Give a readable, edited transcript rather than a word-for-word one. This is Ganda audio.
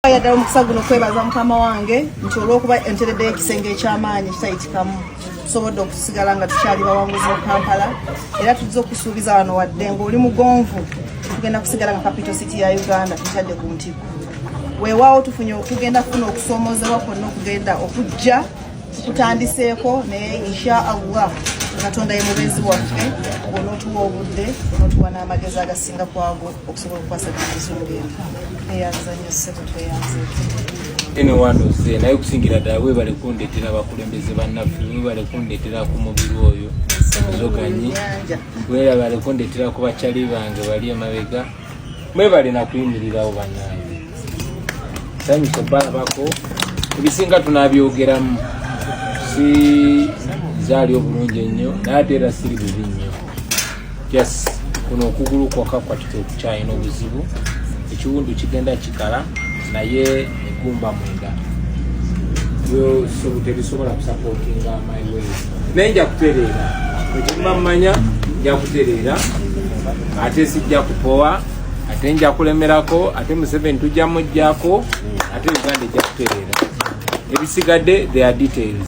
Yadala omukisa guno kwebaza mukama wange nti olw'okuba enteredde ekisenge eky'amaanyi kitayitikamu tusobodde okusigala nga tukyali bawanguzi mu Kampala era tuzze okusuubiza wano wadde ng'oli mugonvu tugenda kusigala nga capital city ya Uganda tutadde ku ntikko weewaawo tugenda kufuna okusoomozebwa kwonna okugenda okujja tukutandiseeko naye insha Allah Katonda ye mubenzi waffe onootuwa obudde onootuwa n'amagezi agasinga kwago okusobola okukwasaganyiriza olugendo eyazanyo ssebo tweyanze ene wandoze naye okusingira ddala weebale kundeetera abakulembeze bannaffe weebale kundeetera ku mubiri oyo omuzoganyi weebale kundeetera ku bakyali bange bali emabega mwebale nakuyimirirawo bannange sanyusa balabako ebisinga tunaabyogeramu si zaali obulungi ennyo naye ate era siri bubi nnyo yes kuno okugulu kwokka kwatite okukyalina obuzibu ekiwundu kigenda kikala naye egumba mwenda tebisobola kusapootinga my way naye nja kutereera ekigumba mmanya nja kutereera ate sijja kupowa ate nja kulemerako ate Museveni tujja mujjako ate Uganda ejja kutereera ebisigadde they are details.